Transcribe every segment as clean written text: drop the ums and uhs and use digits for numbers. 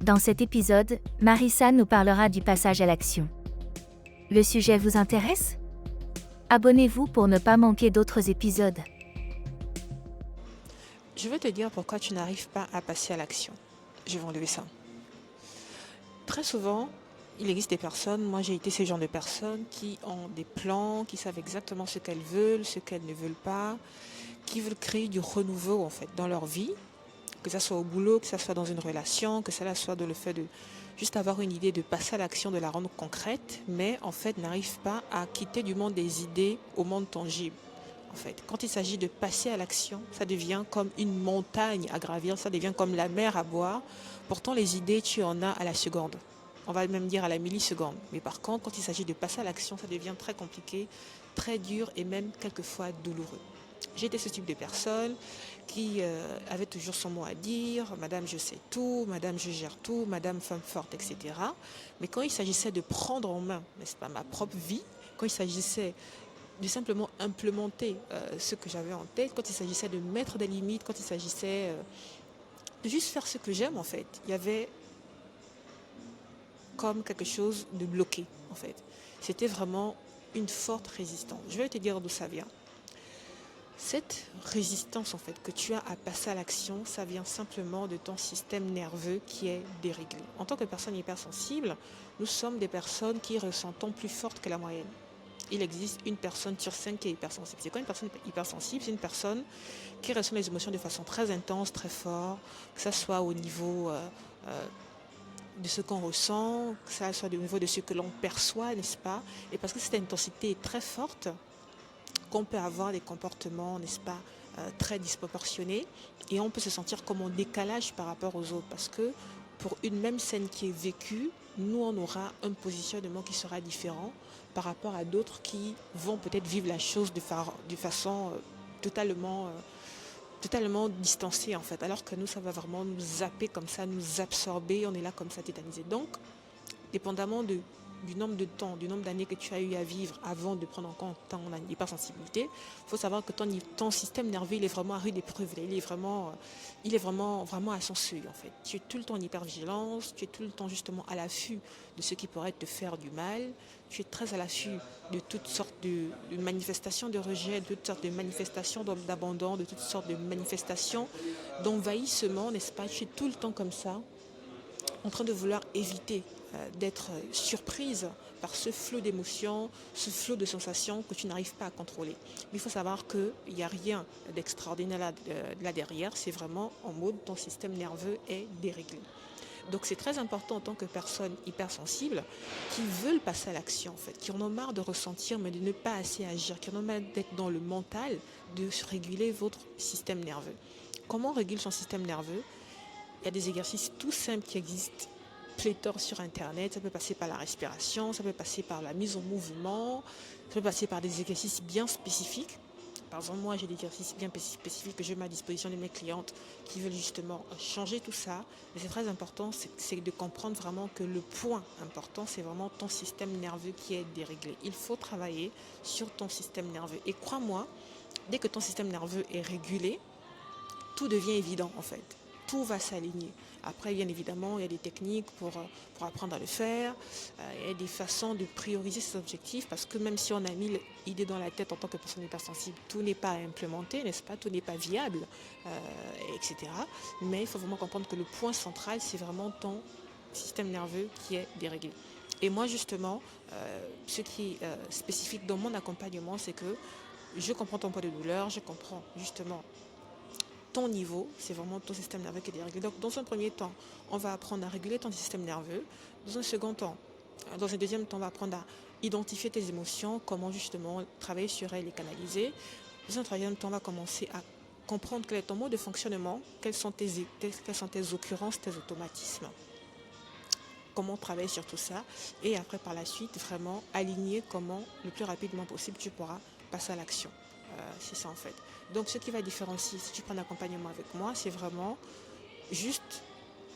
Dans cet épisode, Marissa nous parlera du passage à l'action. Le sujet vous intéresse? Abonnez-vous pour ne pas manquer d'autres épisodes. Je veux te dire pourquoi tu n'arrives pas à passer à l'action. Je vais enlever ça. Très souvent, il existe des personnes, moi j'ai été ce genre de personnes qui ont des plans, qui savent exactement ce qu'elles veulent, ce qu'elles ne veulent pas, qui veulent créer du renouveau en fait dans leur vie, que ça soit au boulot, que ça soit dans une relation, que ça soit dans le fait de juste avoir une idée, de passer à l'action, de la rendre concrète, mais en fait n'arrivent pas à quitter du monde des idées au monde tangible. En fait, quand il s'agit de passer à l'action, ça devient comme une montagne à gravir, ça devient comme la mer à boire. Pourtant, les idées, tu en as à la seconde. On va même dire à la milliseconde. Mais par contre, quand il s'agit de passer à l'action, ça devient très compliqué, très dur et même quelquefois douloureux. J'ai été ce type de personne qui avait toujours son mot à dire, Madame je sais tout, Madame je gère tout, Madame femme forte, etc. Mais quand il s'agissait de prendre en main, n'est-ce pas, ma propre vie, quand il s'agissait de simplement implémenter ce que j'avais en tête, quand il s'agissait de mettre des limites, quand il s'agissait de juste faire ce que j'aime en fait, il y avait comme quelque chose de bloqué en fait. C'était vraiment une forte résistance. Je vais te dire d'où ça vient. Cette résistance en fait que tu as à passer à l'action, ça vient simplement de ton système nerveux qui est déréglé. En tant que personne hypersensible, nous sommes des personnes qui ressentons plus fortes que la moyenne. Il existe une personne sur 5 qui est hypersensible. C'est quoi une personne hypersensible? C'est une personne qui ressent les émotions de façon très intense, très fort, que ce soit au niveau de ce qu'on ressent, que ce soit au niveau de ce que l'on perçoit, n'est-ce pas? Et parce que cette intensité est très forte, qu'on peut avoir des comportements, n'est-ce pas, très disproportionnés, et on peut se sentir comme en décalage par rapport aux autres, parce que pour une même scène qui est vécue, nous on aura un positionnement qui sera différent par rapport à d'autres qui vont peut-être vivre la chose de façon totalement, totalement distancée en fait, alors que nous ça va vraiment nous zapper comme ça, nous absorber, on est là comme ça tétanisé. Donc, dépendamment du nombre de temps, du nombre d'années que tu as eu à vivre avant de prendre en compte ton hypersensibilité, il faut savoir que ton système nerveux, il est vraiment à rude épreuve. Il est vraiment à son seuil, en fait. Tu es tout le temps en hypervigilance, tu es tout le temps justement à l'affût de ce qui pourrait te faire du mal, tu es très à l'affût de toutes sortes de manifestations de rejet, de toutes sortes de manifestations d'abandon, de toutes sortes de manifestations d'envahissement, n'est-ce pas? Tu es tout le temps comme ça, en train de vouloir éviter d'être surprise par ce flot d'émotions, ce flot de sensations que tu n'arrives pas à contrôler. Mais il faut savoir qu'il n'y a rien d'extraordinaire là derrière, c'est vraiment en mode ton système nerveux est déréglé. Donc c'est très important en tant que personne hypersensible qui veulent passer à l'action en fait, qui en ont marre de ressentir mais de ne pas assez agir, qui en ont marre d'être dans le mental, de réguler votre système nerveux. Comment on régule son système nerveux? Il y a des exercices tout simples qui existent pléthore sur internet. Ça peut passer par la respiration, ça peut passer par la mise en mouvement, ça peut passer par des exercices bien spécifiques. Par exemple, moi j'ai des exercices bien spécifiques que je mets à disposition de mes clientes qui veulent justement changer tout ça. Mais c'est très important, c'est de comprendre vraiment que le point important, c'est vraiment ton système nerveux qui est déréglé. Il faut travailler sur ton système nerveux. Et crois-moi, dès que ton système nerveux est régulé, tout devient évident en fait. Tout va s'aligner. Après, bien évidemment, il y a des techniques pour apprendre à le faire. Il y a des façons de prioriser ses objectifs parce que même si on a mis l'idée dans la tête en tant que personne hypersensible, tout n'est pas implémenté, n'est-ce pas? Tout n'est pas viable, etc. Mais il faut vraiment comprendre que le point central, c'est vraiment ton système nerveux qui est déréglé. Et moi, justement, ce qui est spécifique dans mon accompagnement, c'est que je comprends ton poids de douleur, je comprends justement ton niveau, c'est vraiment ton système nerveux qui est déréglé. Donc, dans un premier temps, on va apprendre à réguler ton système nerveux. Dans un second temps, dans un deuxième temps, on va apprendre à identifier tes émotions, comment justement travailler sur elles et les canaliser. Dans un troisième temps, on va commencer à comprendre quel est ton mode de fonctionnement, quelles sont tes occurrences, tes automatismes. Comment travailler sur tout ça. Et après, par la suite, vraiment aligner comment, le plus rapidement possible, tu pourras passer à l'action. C'est ça en fait. Donc ce qui va différencier, si tu prends un accompagnement avec moi, c'est vraiment juste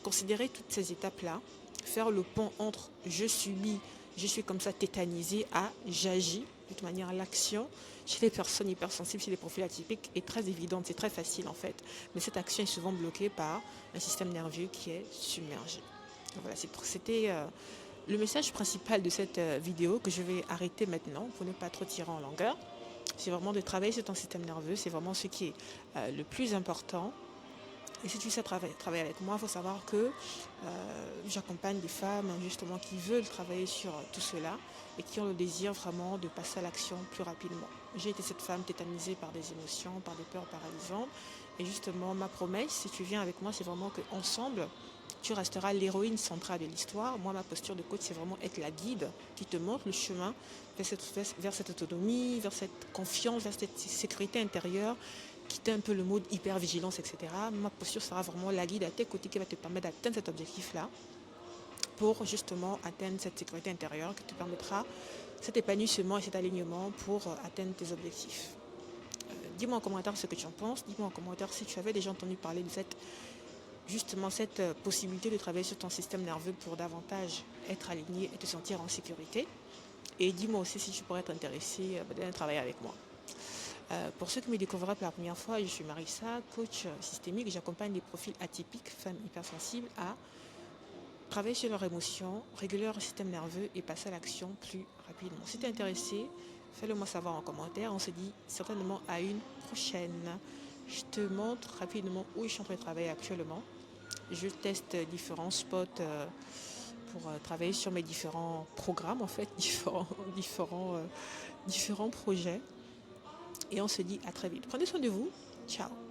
considérer toutes ces étapes-là, faire le pont entre je subis, je suis comme ça tétanisé à j'agis. De toute manière, l'action chez les personnes hypersensibles, chez les profils atypiques est très évidente, c'est très facile en fait. Mais cette action est souvent bloquée par un système nerveux qui est submergé. Voilà, c'était le message principal de cette vidéo que je vais arrêter maintenant pour ne pas trop tirer en longueur. C'est vraiment de travailler sur ton système nerveux, c'est vraiment ce qui est le plus important. Et si tu sais travailler avec moi, il faut savoir que j'accompagne des femmes justement qui veulent travailler sur tout cela et qui ont le désir vraiment de passer à l'action plus rapidement. J'ai été cette femme tétanisée par des émotions, par des peurs paralysantes. Et justement, ma promesse, si tu viens avec moi, c'est vraiment qu'ensemble, tu resteras l'héroïne centrale de l'histoire. Moi, ma posture de coach, c'est vraiment être la guide qui te montre le chemin vers cette autonomie, vers cette confiance, vers cette sécurité intérieure, quitter un peu le mode hyper-vigilance, etc. Ma posture sera vraiment la guide à tes côtés qui va te permettre d'atteindre cet objectif-là pour justement atteindre cette sécurité intérieure qui te permettra cet épanouissement et cet alignement pour atteindre tes objectifs. Dis-moi en commentaire ce que tu en penses. Dis-moi en commentaire si tu avais déjà entendu parler de cette possibilité de travailler sur ton système nerveux pour davantage être aligné et te sentir en sécurité. Et dis-moi aussi si tu pourrais être intéressé à travailler avec moi. Pour ceux qui me découvriraient pour la première fois, je suis Marissa, coach systémique. J'accompagne des profils atypiques, femmes hypersensibles, à travailler sur leurs émotions, réguler leur système nerveux et passer à l'action plus rapidement. Si tu es intéressé, fais-le moi savoir en commentaire. On se dit certainement à une prochaine. Je te montre rapidement où je suis en train de travailler actuellement. Je teste différents spots pour travailler sur mes différents programmes, en fait, différents projets. Et on se dit à très vite. Prenez soin de vous. Ciao.